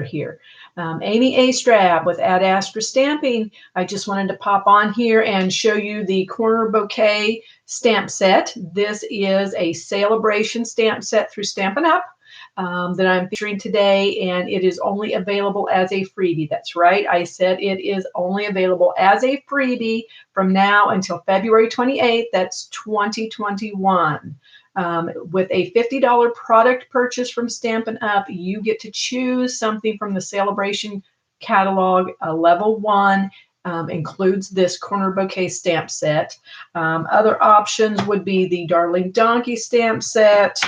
here. Amy Astrab with Astra Stamping. I just wanted to pop on here and show you the Corner Bouquet stamp set. This is a SaleABration stamp set through Stampin Up that I'm featuring today, and it is only available as a freebie. That's right, I said it is only available as a freebie from now until February 28th. That's 2021. With a $50 product purchase from Stampin Up, you get to choose something from the SaleABration catalog. Level 1 includes this Corner Bouquet stamp set. Other options would be the Darling Donkey stamp set,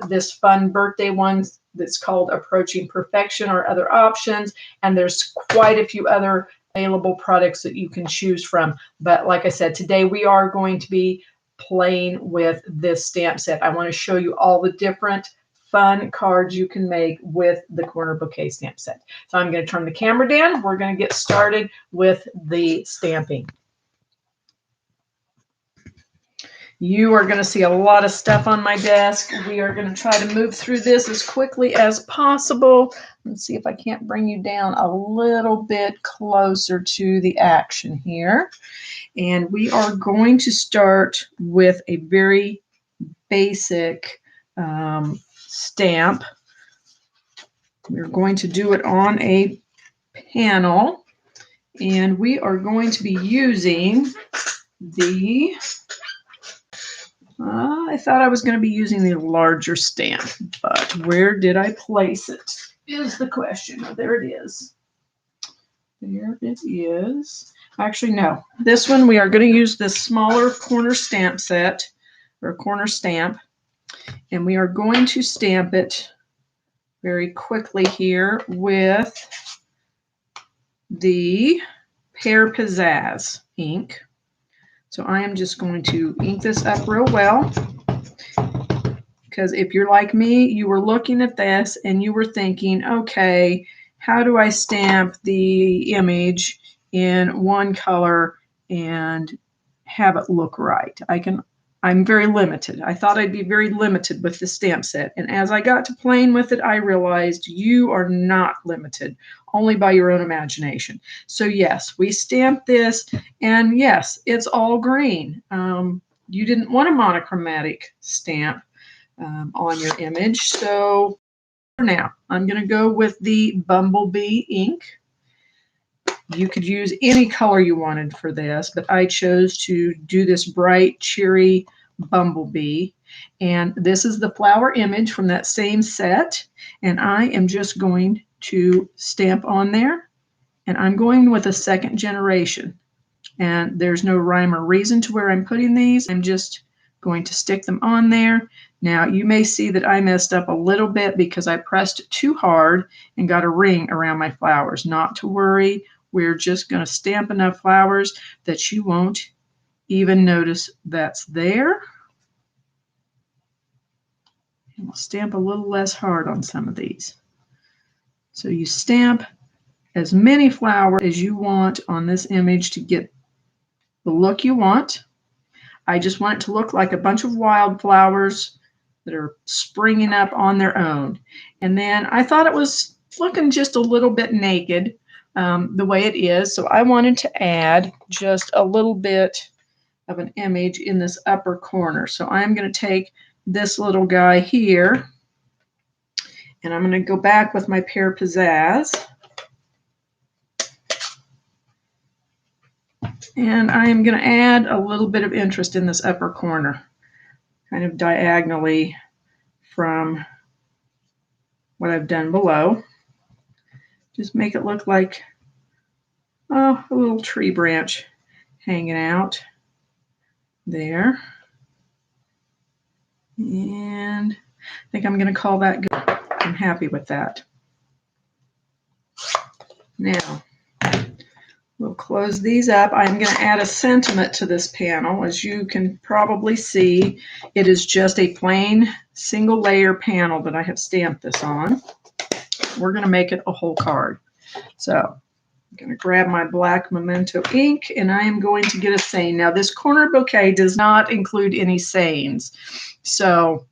this fun birthday one that's called Approaching Perfection, or other options, and there's quite a few other available products that you can choose from. But like I said, today we are going to be playing with this stamp set. I want to show you all the different fun cards you can make with the Corner Bouquet stamp set. So I'm going to turn the camera down. We're going to get started with the stamping. You are going to see a lot of stuff on my desk. We are going to try to move through this as quickly as possible. Let's see if I can't bring you down a little bit closer to the action here. And we are going to start with a very basic stamp. We're going to do it on a panel, and we are going to be using the I thought I was going to be using the larger stamp, but where did I place it is the question. Oh, there it is. There it is. Actually, no. This one, we are going to use this smaller corner stamp set, or corner stamp, and we are going to stamp it very quickly here with the Pear Pizzazz ink. So I am just going to ink this up real well, because if you're like me, you were looking at this and you were thinking, okay, how do I stamp the image in one color and have it look right? I'm very limited. I thought I'd be very limited with the stamp set. And as I got to playing with it, I realized you are not limited, only by your own imagination. So yes, we stamped this, and yes, it's all green. You didn't want a monochromatic stamp on your image. So for now, I'm going to go with the Bumblebee ink. You could use any color you wanted for this, but I chose to do this bright, cheery bumblebee. And this is the flower image from that same set. And I am just going to stamp on there. And I'm going with a second generation. And there's no rhyme or reason to where I'm putting these. I'm just going to stick them on there. Now, you may see that I messed up a little bit because I pressed too hard and got a ring around my flowers. Not to worry. We're just going to stamp enough flowers that you won't even notice that's there. And we'll stamp a little less hard on some of these. So you stamp as many flowers as you want on this image to get the look you want. I just want it to look like a bunch of wildflowers that are springing up on their own. And then I thought it was looking just a little bit naked the way it is. So I wanted to add just a little bit of an image in this upper corner. So I'm going to take this little guy here, and I'm going to go back with my Pear Pizzazz. And I am going to add a little bit of interest in this upper corner, kind of diagonally from what I've done below. Just make it look like a little tree branch hanging out there. And I think I'm going to call that good. I'm happy with that. Now, we'll close these up. I'm going to add a sentiment to this panel. As you can probably see, it is just a plain single layer panel that I have stamped this on. We're going to make it a whole card. So I'm going to grab my black Memento ink, and I am going to get a saying. Now, this Corner Bouquet does not include any sayings. So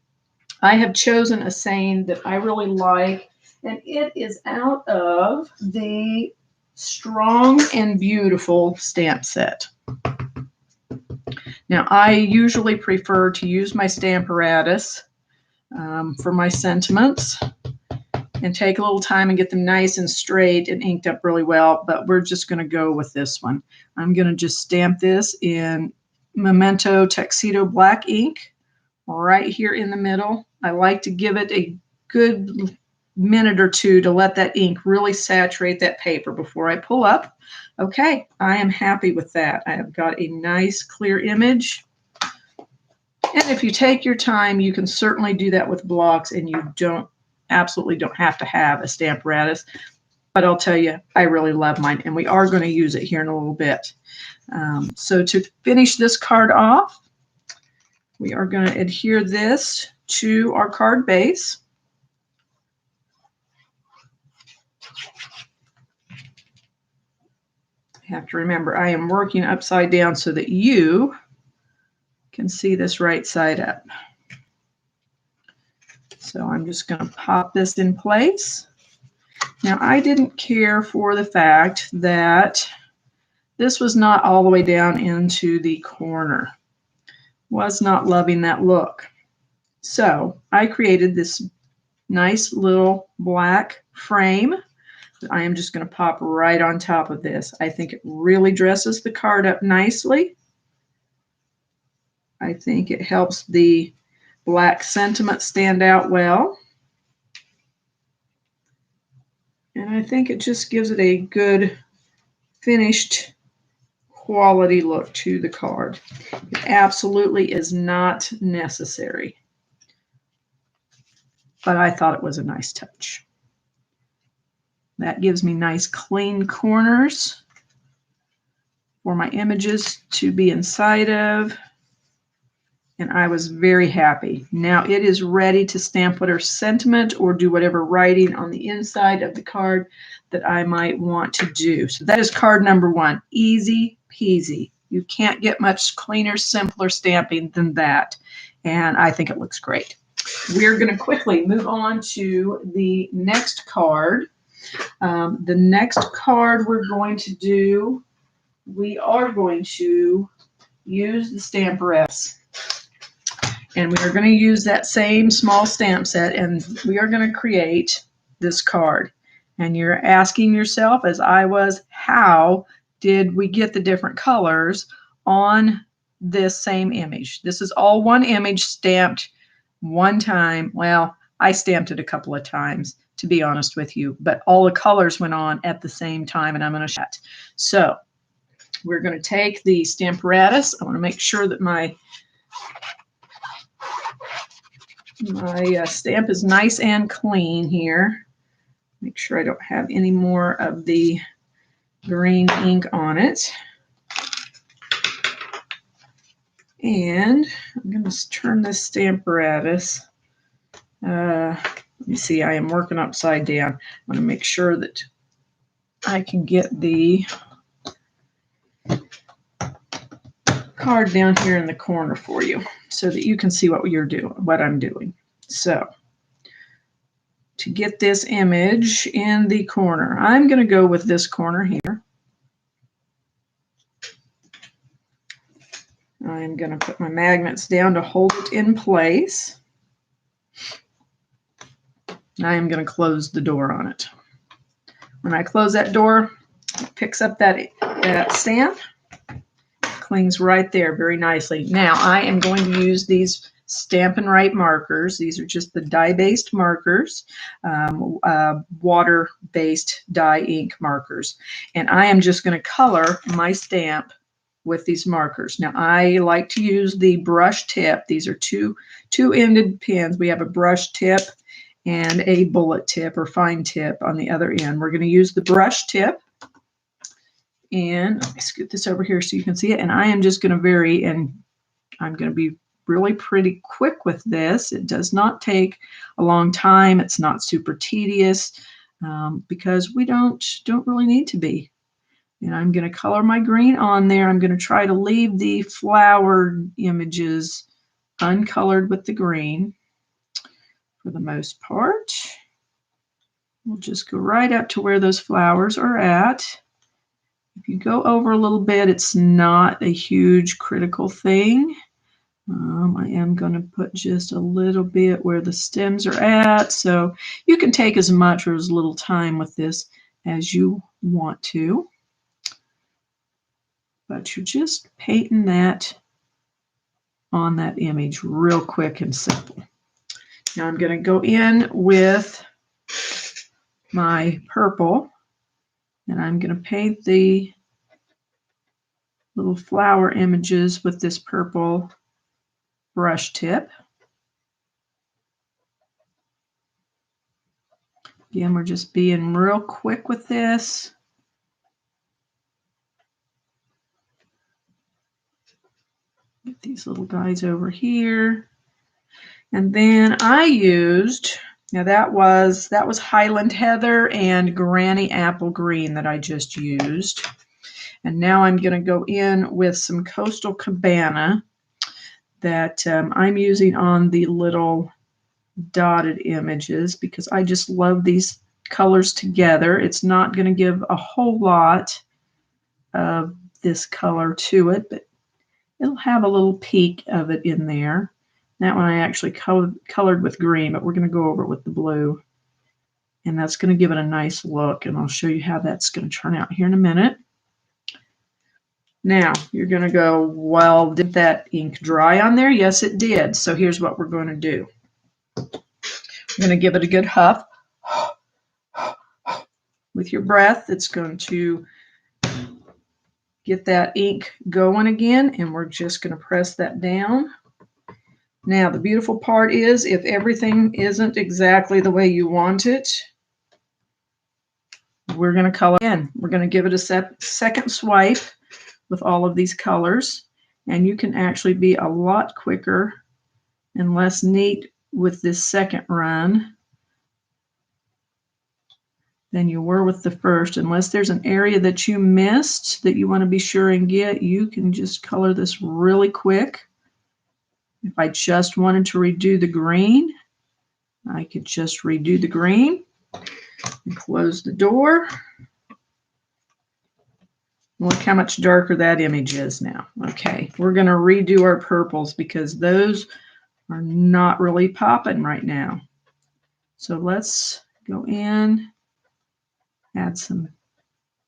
I have chosen a saying that I really like, and it is out of the Strong and Beautiful stamp set. Now, I usually prefer to use my Stamparatus for my sentiments and take a little time and get them nice and straight and inked up really well, but we're just going to go with this one. I'm going to just stamp this in Memento Tuxedo Black ink right here in the middle. I like to give it a good minute or two to let that ink really saturate that paper before I pull up. Okay, I am happy with that. I have got a nice clear image. And if you take your time, you can certainly do that with blocks, and you absolutely don't have to have a Stamparatus. But I'll tell you, I really love mine, and we are going to use it here in a little bit. So to finish this card off, we are going to adhere this to our card base. You have to remember, I am working upside down so that you can see this right side up. So I'm just going to pop this in place. Now, I didn't care for the fact that this was not all the way down into the corner. Was not loving that look. So I created this nice little black frame that I am just going to pop right on top of this. I think it really dresses the card up nicely. I think it helps the black sentiment stand out well. And I think it just gives it a good finished quality look to the card. It absolutely is not necessary, but I thought it was a nice touch. That gives me nice clean corners for my images to be inside of. And I was very happy. Now it is ready to stamp whatever sentiment or do whatever writing on the inside of the card that I might want to do. So that is card number one. Easy peasy. You can't get much cleaner, simpler stamping than that. And I think it looks great. We're going to quickly move on to the next card. The next card we're going to do, we are going to use the Stamparatus. And we are going to use that same small stamp set, and we are going to create this card. And you're asking yourself, as I was, how did we get the different colors on this same image? This is all one image stamped one time. Well, I stamped it a couple of times, to be honest with you, but all the colors went on at the same time, and I'm going to show that. So we're going to take the Stamparatus. I want to make sure that my stamp is nice and clean here. Make sure I don't have any more of the green ink on it. And I'm going to turn this Stamparatus. Let me see, I am working upside down. I want to make sure that I can get the card down here in the corner for you so that you can see what you're doing, what I'm doing. So to get this image in the corner, I'm going to go with this corner here. I'm going to put my magnets down to hold it in place. I am going to close the door on it. When I close that door, it picks up that stamp. Clings right there very nicely. Now I am going to use these Stampin' Right markers. These are just the dye-based markers, water-based dye ink markers. And I am just going to color my stamp with these markers. Now I like to use the brush tip. These are two-ended pins. We have a brush tip and a bullet tip or fine tip on the other end. We're going to use the brush tip. And let me scoot this over here so you can see it. And I am just going to vary, and I'm going to be really pretty quick with this. It does not take a long time. It's not super tedious because we don't really need to be. And I'm going to color my green on there. I'm going to try to leave the flowered images uncolored with the green for the most part. We'll just go right up to where those flowers are at. If you go over a little bit, it's not a huge critical thing. I am going to put just a little bit where the stems are at, so you can take as much or as little time with this as you want to. But you're just painting that on that image real quick and simple. Now I'm going to go in with my purple, and I'm going to paint the little flower images with this purple brush tip. Again, we're just being real quick with this. Get these little guys over here. And then I used, now that was Highland Heather and Granny Apple Green that I just used. And now I'm going to go in with some Coastal Cabana that I'm using on the little dotted images because I just love these colors together. It's not going to give a whole lot of this color to it, but it'll have a little peak of it in there. That one I actually colored with green, but we're going to go over it with the blue. And that's going to give it a nice look, and I'll show you how that's going to turn out here in a minute. Now, you're going to go, well, did that ink dry on there? Yes, it did. So here's what we're going to do. I'm going to give it a good huff. With your breath, it's going to get that ink going again, and we're just going to press that down. Now, the beautiful part is if everything isn't exactly the way you want it, we're going to color in. We're going to give it a second swipe with all of these colors, and you can actually be a lot quicker and less neat with this second run than you were with the first. Unless there's an area that you missed that you want to be sure and get, you can just color this really quick. If I just wanted to redo the green, I could just redo the green and close the door. Look how much darker that image is now. Okay, we're going to redo our purples because those are not really popping right now. So let's go in, add some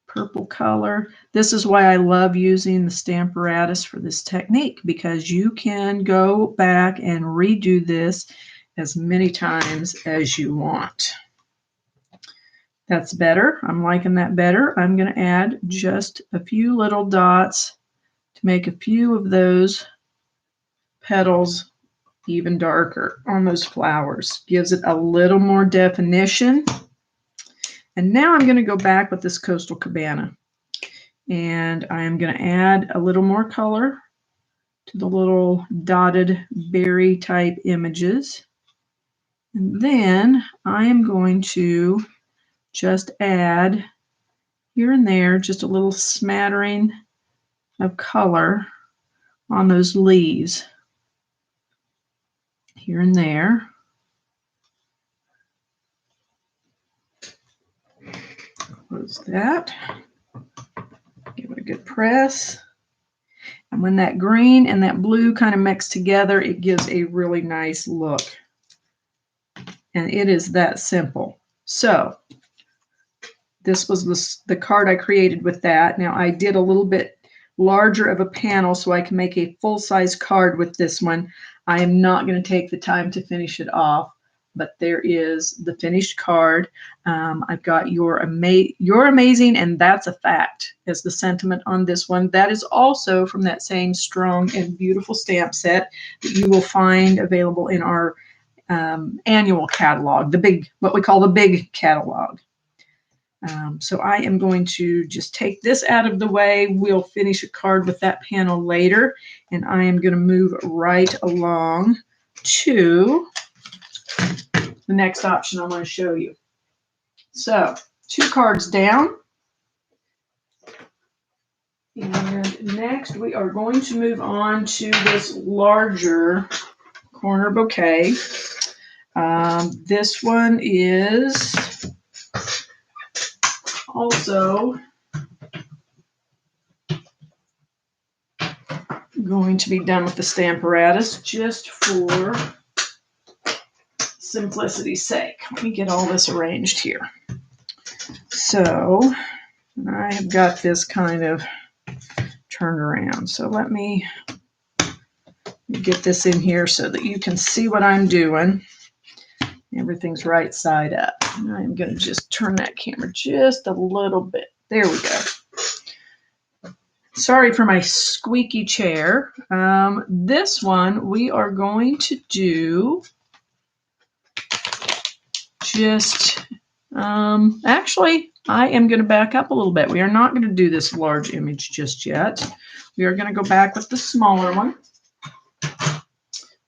purple color. This is why I love using the Stamparatus for this technique, because you can go back and redo this as many times as you want. That's better. I'm liking that better. I'm going to add just a few little dots to make a few of those petals even darker on those flowers. Gives it a little more definition. And now I'm going to go back with this Coastal Cabana, and I am going to add a little more color to the little dotted berry type images. And then I am going to just add here and there just a little smattering of color on those leaves here and there. Close that. Give it a good press. And when that green and that blue kind of mix together, it gives a really nice look. And it is that simple. So this was the card I created with that. Now I did a little bit larger of a panel so I can make a full-size card with this one. I am not going to take the time to finish it off, but there is the finished card. I've got you're amazing, and that's a fact as the sentiment on this one. That is also from that same strong and beautiful stamp set that you will find available in our annual catalog, the big, what we call the big catalog. So I am going to just take this out of the way. We'll finish a card with that panel later, and I am going to move right along to the next option I want to show you. So 2 cards down. And next we are going to move on to this larger corner bouquet. This one is also going to be done with the Stamparatus just for simplicity's sake. Let me get all this arranged here. So I have got this kind of turned around. So let me get this in here so that you can see what I'm doing. Everything's right side up. And I'm going to just turn that camera just a little bit. There we go. Sorry for my squeaky chair. This one we are going to do just, actually, I am going to back up a little bit. We are not going to do this large image just yet. We are going to go back with the smaller one.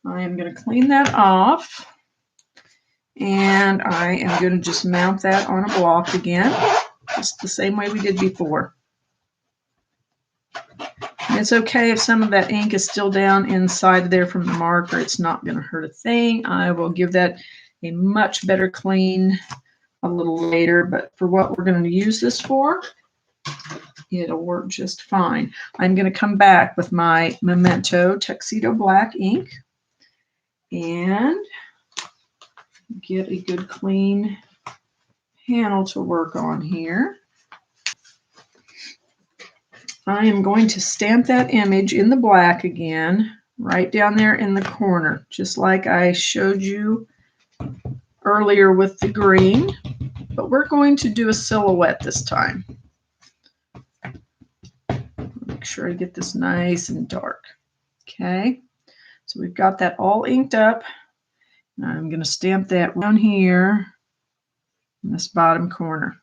I am going to clean that off. And I am going to just mount that on a block again, just the same way we did before. It's okay if some of that ink is still down inside there from the marker. It's not going to hurt a thing. I will give that a much better clean a little later, but for what we're going to use this for, it'll work just fine. I'm going to come back with my Memento Tuxedo Black ink and get a good clean panel to work on here. I am going to stamp that image in the black again, right down there in the corner, just like I showed you earlier with the green, but we're going to do a silhouette this time. Make sure I get this nice and dark. Okay, so we've got that all inked up. Now I'm going to stamp that down here in this bottom corner.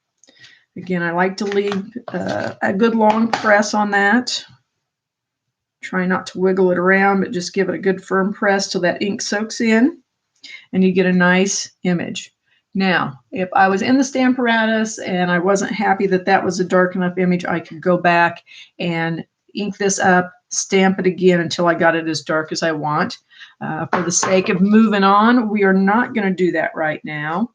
Again, I like to leave a good long press on that. Try not to wiggle it around, but just give it a good firm press till that ink soaks in and you get a nice image. Now, if I was in the Stamparatus and I wasn't happy that that was a dark enough image, I could go back and ink this up, stamp it again until I got it as dark as I want. For the sake of moving on, we are not going to do that right now.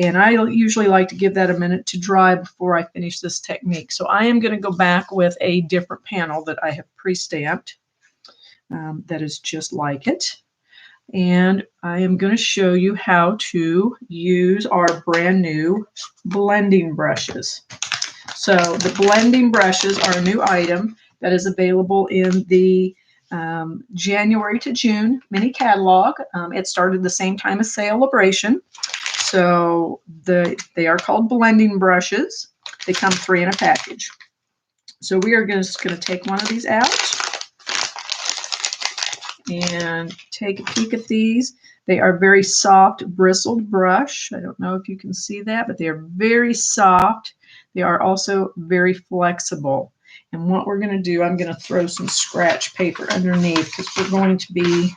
And I usually like to give that a minute to dry before I finish this technique. So I am going to go back with a different panel that I have pre-stamped that is just like it. And I am going to show you how to use our brand new blending brushes. So the blending brushes are a new item that is available in the January to June mini catalog. It started the same time as Sale-A-Bration. So they are called blending brushes. They come 3 in a package. So we are just going to take one of these out and take a peek at these. They are very soft bristled brush. I don't know if you can see that, but they are very soft. They are also very flexible. And what we're going to do, I'm going to throw some scratch paper underneath because we're going to be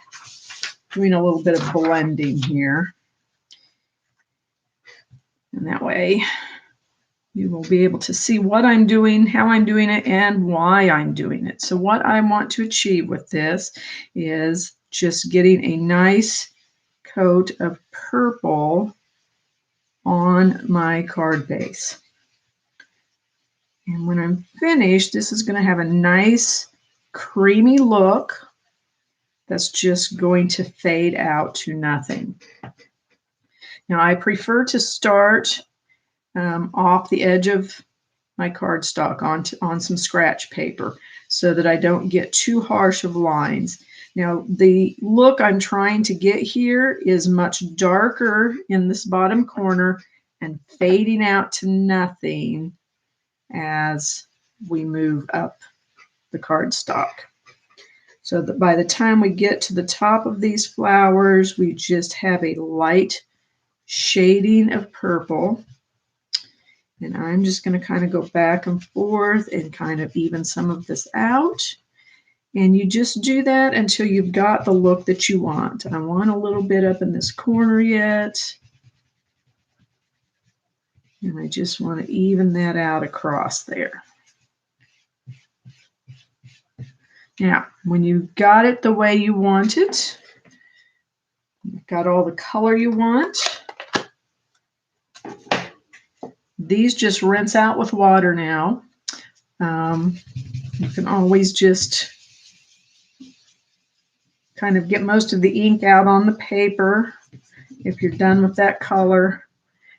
doing a little bit of blending here. And that way you will be able to see what I'm doing, how I'm doing it, and why I'm doing it. So what I want to achieve with this is just getting a nice coat of purple on my card base. And when I'm finished, this is going to have a nice creamy look that's just going to fade out to nothing. Now, I prefer to start off the edge of my cardstock on some scratch paper so that I don't get too harsh of lines. Now, the look I'm trying to get here is much darker in this bottom corner and fading out to nothing as we move up the cardstock. So that by the time we get to the top of these flowers, we just have a light shading of purple. And I'm just going to kind of go back and forth and kind of even some of this out. And you just do that until you've got the look that you want. I want a little bit up in this corner yet. And I just want to even that out across there. Now, when you've got it the way you want it, you've got all the color you want, These just rinse out with water now. You can always just kind of get most of the ink out on the paper if you're done with that color,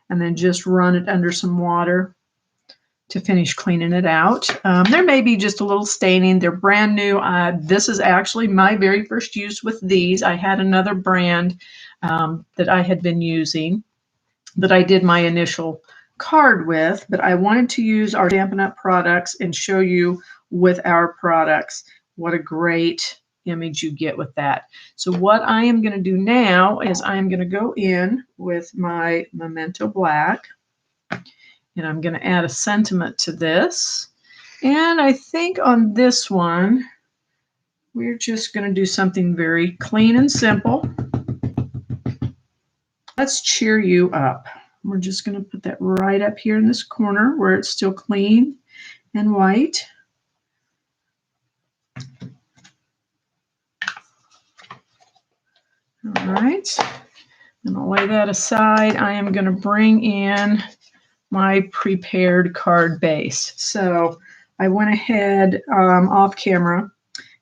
and then just run it under some water to finish cleaning it out. There may be just a little staining. They're brand new. This is actually my very first use with these. I had another brand that I had been using that I did my initial card with, but I wanted to use our Stampin' Up! Products and show you with our products what a great image you get with that. So what I am going to do now is I'm going to go in with my Memento Black, and I'm going to add a sentiment to this. And I think on this one, we're just going to do something very clean and simple. Let's cheer you up. We're just going to put that right up here in this corner where it's still clean and white. All right. And I'll lay that aside. I am going to bring in my prepared card base. So I went ahead off camera,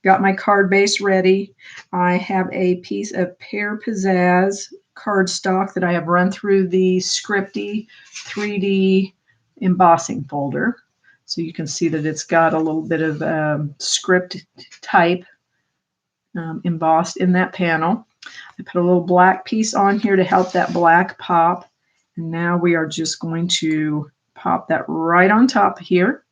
got my card base ready. I have a piece of Pear Pizzazz cardstock that I have run through the Scripty 3D embossing folder. So you can see that it's got a little bit of script type embossed in that panel. I put a little black piece on here to help that black pop. And now we are just going to pop that right on top here.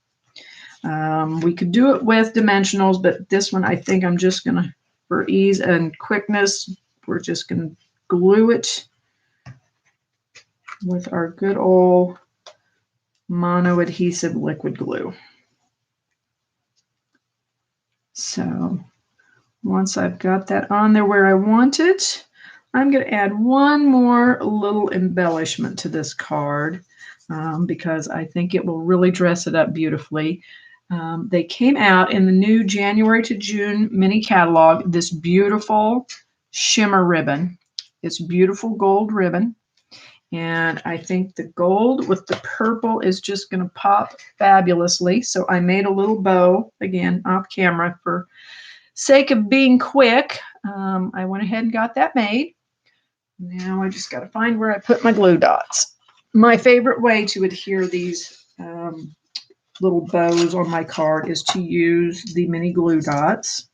We could do it with dimensionals, but this one I think I'm just going to, for ease and quickness, we're just going to glue it with our good old mono adhesive liquid glue. So once I've got that on there where I want it, I'm going to add one more little embellishment to this card because I think it will really dress it up beautifully. They came out in the new January to June mini catalog, this beautiful shimmer ribbon. It's beautiful gold ribbon. And I think the gold with the purple is just going to pop fabulously. So I made a little bow, again, off camera for sake of being quick. I went ahead and got that made. Now I just got to find where I put my glue dots. My favorite way to adhere these little bows on my card is to use the mini glue dots.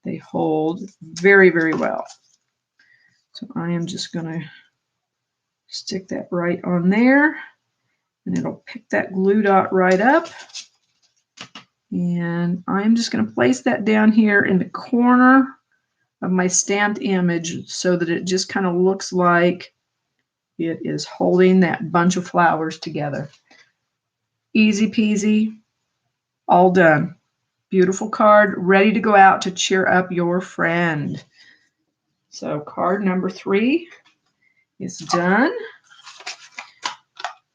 They hold very, very well. So I am just going to stick that right on there, and it'll pick that glue dot right up. And I'm just going to place that down here in the corner of my stamped image so that it just kind of looks like it is holding that bunch of flowers together. Easy peasy, all done. Beautiful card, ready to go out to cheer up your friend. So card number 3 is done.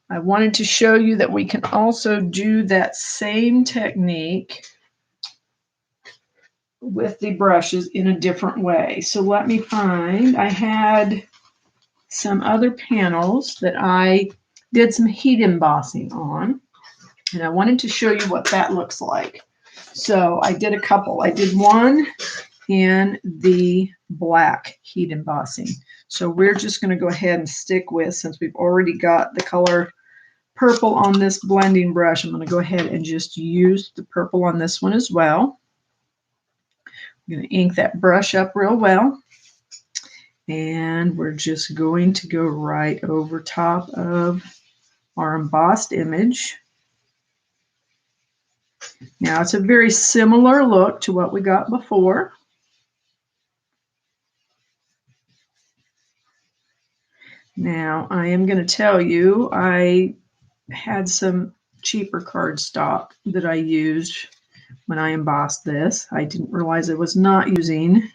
I wanted to show you that we can also do that same technique with the brushes in a different way. So let me find, I had some other panels that I did some heat embossing on, and I wanted to show you what that looks like. So I did a couple. I did one in the black heat embossing. So we're just going to go ahead and stick with, since we've already got the color purple on this blending brush, I'm going to go ahead and just use the purple on this one as well. I'm going to ink that brush up real well. And we're just going to go right over top of our embossed image. Now it's a very similar look to what we got before. Now I am going to tell you, I had some cheaper cardstock that I used when I embossed this. I didn't realize I was not using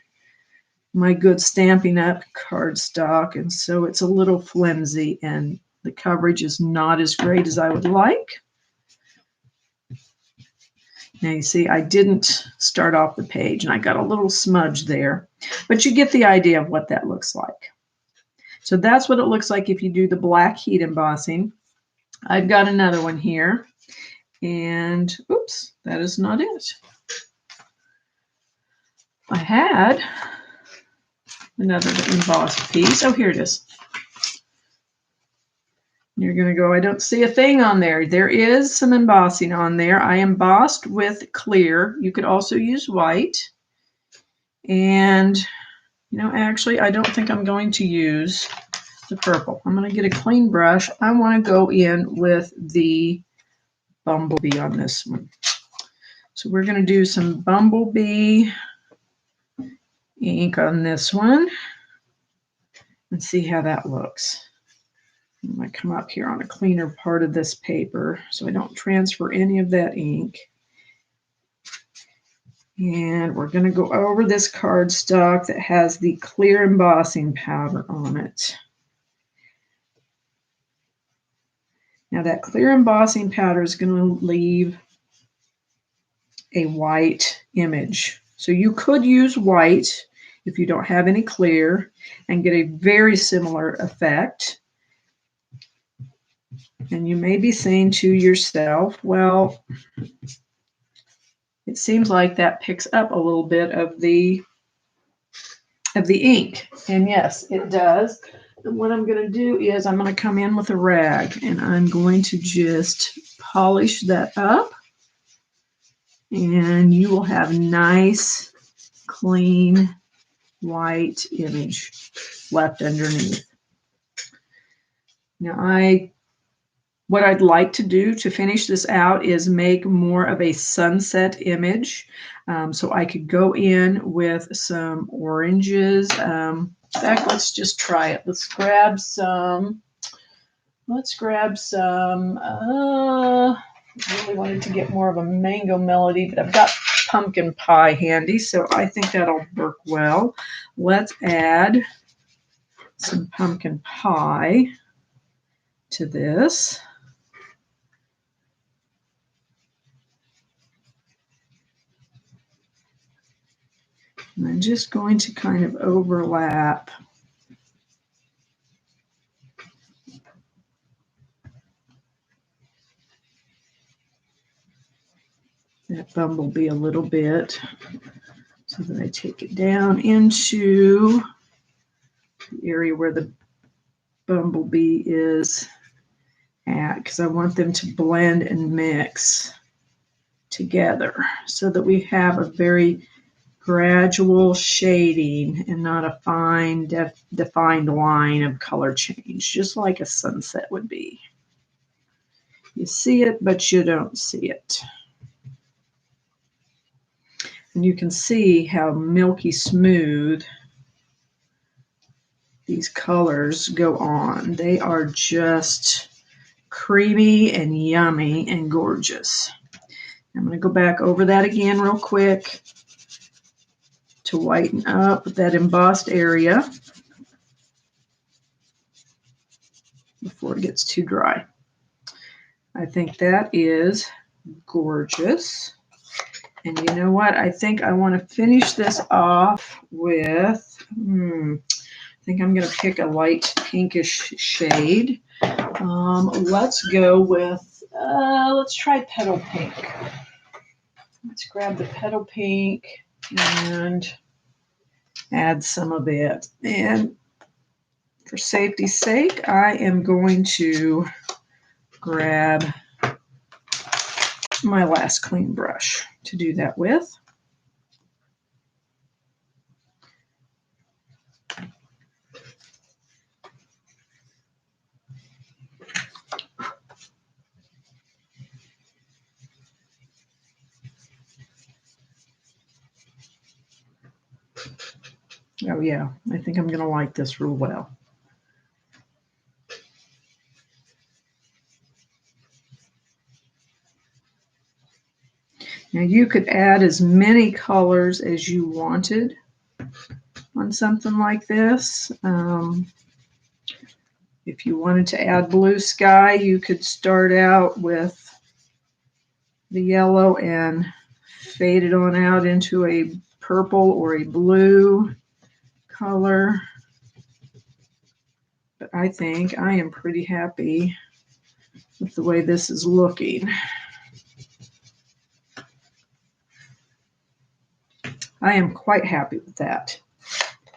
my good Stampin' Up cardstock, and so it's a little flimsy and the coverage is not as great as I would like. Now you see I didn't start off the page and I got a little smudge there, but you get the idea of what that looks like. So that's what it looks like if you do the black heat embossing. I've got another one here. And oops, that is not it. I had another embossed piece. Oh, here it is. You're going to go, I don't see a thing on there. There is some embossing on there. I embossed with clear. You could also use white. And, you know, actually, I don't think I'm going to use the purple. I'm going to get a clean brush. I want to go in with the bumblebee on this one. So we're going to do some bumblebee ink on this one and see how that looks. I'm going to come up here on a cleaner part of this paper so I don't transfer any of that ink. And we're going to go over this cardstock that has the clear embossing powder on it. Now that clear embossing powder is going to leave a white image. So you could use white if you don't have any clear and get a very similar effect. And you may be saying to yourself, well, it seems like that picks up a little bit of the ink. And yes, it does. And what I'm going to do is I'm going to come in with a rag and I'm going to just polish that up. And you will have nice, clean, white image left underneath. Now what I'd like to do to finish this out is make more of a sunset image. So I could go in with some oranges. In fact, let's just try it. Let's grab some. I really wanted to get more of a mango melody, but I've got pumpkin pie handy, so I think that'll work well. Let's add some pumpkin pie to this. And I'm just going to kind of overlap that bumblebee a little bit so that I take it down into the area where the bumblebee is at, because I want them to blend and mix together so that we have a very gradual shading and not a fine defined line of color change, just like a sunset would be. You see it, but you don't see it. And you can see how milky smooth these colors go on. They are just creamy and yummy and gorgeous. I'm going to go back over that again real quick to whiten up that embossed area before it gets too dry. I think that is gorgeous. And you know what? I think I want to finish this off with, I think I'm going to pick a light pinkish shade. Let's go with, let's try petal pink. Let's grab the petal pink and add some of it. And for safety's sake, I am going to grab my last clean brush to do that with. Oh yeah, I think I'm going to like this real well. Now you could add as many colors as you wanted on something like this. If you wanted to add blue sky, you could start out with the yellow and fade it on out into a purple or a blue color. But I think I am pretty happy with the way this is looking. I am quite happy with that.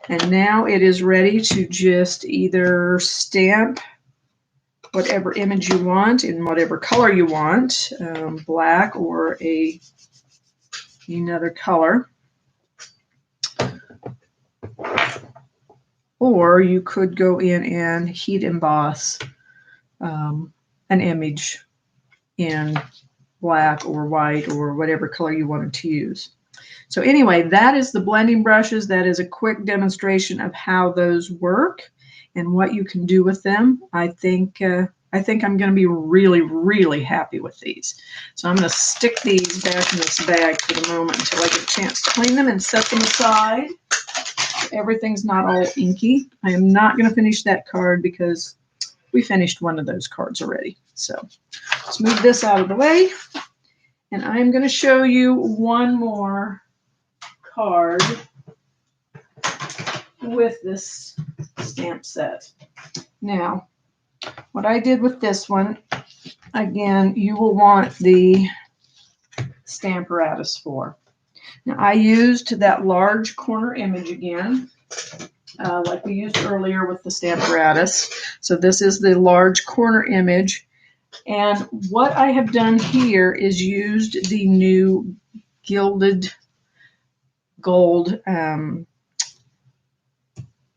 And now it is ready to just either stamp whatever image you want in whatever color you want, black or another color. Or you could go in and heat emboss an image in black or white or whatever color you wanted to use. So anyway, that is the blending brushes. That is a quick demonstration of how those work and what you can do with them. I think I'm going to be really, really happy with these. So I'm going to stick these back in this bag for the moment until I get a chance to clean them and set them aside. Everything's not all inky. I am not going to finish that card because we finished one of those cards already. So let's move this out of the way. And I'm going to show you one more card with this stamp set. Now, what I did with this one, again, you will want the Stamparatus for. Now, I used that large corner image again, like we used earlier with the Stamparatus. So this is the large corner image. And what I have done here is used the new gilded gold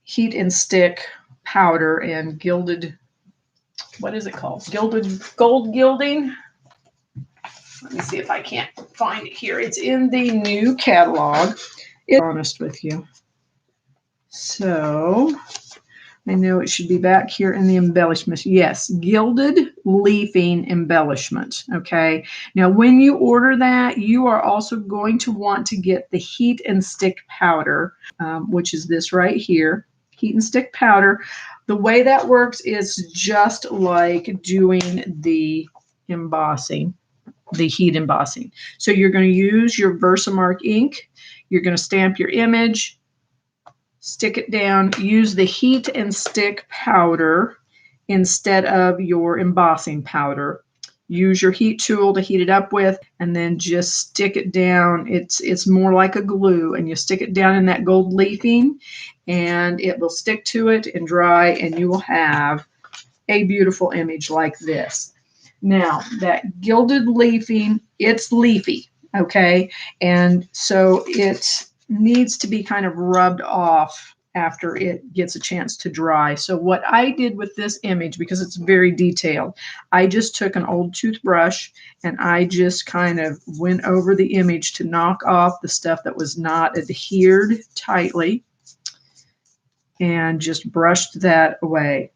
heat and stick powder and gilded, what is it called? Gilded gold gilding. Let me see if I can't find it here. It's in the new catalog. It's honest with you. So I know it should be back here in the embellishment. Yes, gilded leafing embellishment. Okay. Now, when you order that, you are also going to want to get the heat and stick powder, which is this right here. Heat and stick powder. The way that works is just like doing the embossing, the heat embossing. So you're going to use your Versamark ink. You're going to stamp your image, stick it down, use the heat and stick powder instead of your embossing powder. Use your heat tool to heat it up with, and then just stick it down. It's more like a glue, and you stick it down in that gold leafing, and it will stick to it and dry, and you will have a beautiful image like this. Now, that gilded leafing, it's leafy, okay? And so it needs to be kind of rubbed off after it gets a chance to dry. So what I did with this image, because it's very detailed, I just took an old toothbrush and I just kind of went over the image to knock off the stuff that was not adhered tightly and just brushed that away.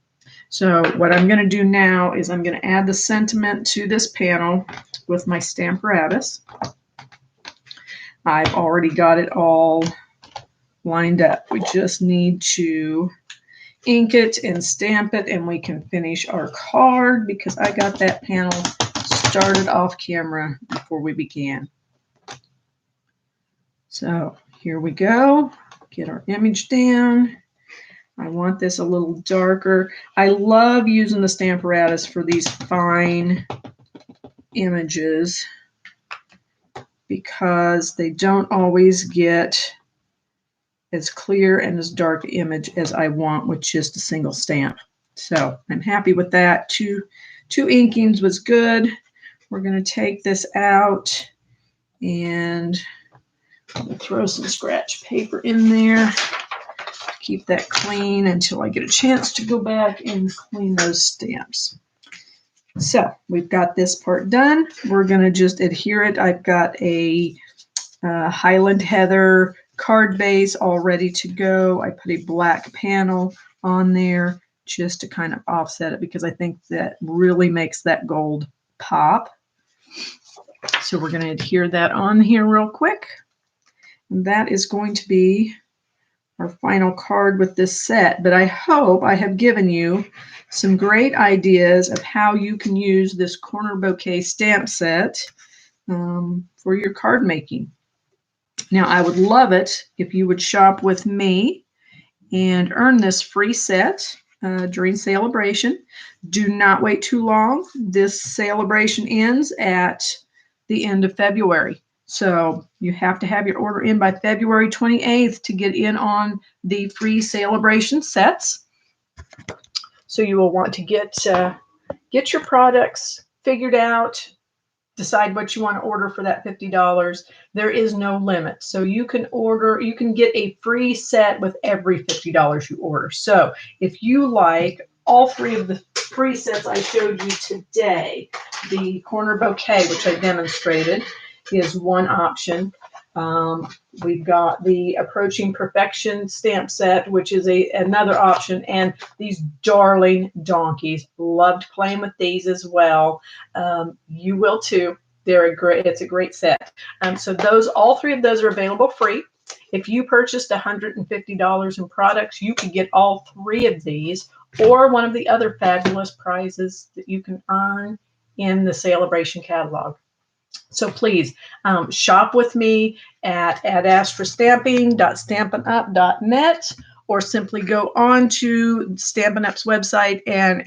So what I'm going to do now is I'm going to add the sentiment to this panel with my Stamparatus. I've already got it all lined up. We just need to ink it and stamp it, and we can finish our card because I got that panel started off camera before we began. So here we go. Get our image down. I want this a little darker. I love using the Stamparatus for these fine images because they don't always get as clear and as dark image as I want with just a single stamp. So I'm happy with that. Two inkings was good. We're going to take this out and I'm going to throw some scratch paper in there. Keep that clean until I get a chance to go back and clean those stamps. So we've got this part done. We're going to just adhere it. I've got a Highland Heather card base all ready to go. I put a black panel on there just to kind of offset it because I think that really makes that gold pop. So we're going to adhere that on here real quick. And that is going to be our final card with this set, but I hope I have given you some great ideas of how you can use this corner bouquet stamp set for your card making. Now, I would love it if you would shop with me and earn this free set. during Sale-A-Bration. Do not wait too long. This Sale-A-Bration ends at the end of February. So you have to have your order in by February 28th to get in on the free Sale-A-Bration sets. So you will want to get your products figured out, decide what you want to order for that $50. There is no limit. So you can get a free set with every $50 you order. So if you like all three of the free sets I showed you today, the corner bouquet, which I demonstrated, is one option. We've got the Approaching Perfection stamp set, which is another option, and these darling donkeys. Loved playing with these as well. You will too. It's a great set. So all three of those are available free. If you purchased $150 in products, you can get all three of these or one of the other fabulous prizes that you can earn in the Sale-A-Bration catalog. So please shop with me at astrastamping.stampinup.net, or simply go on to Stampin' Up's website and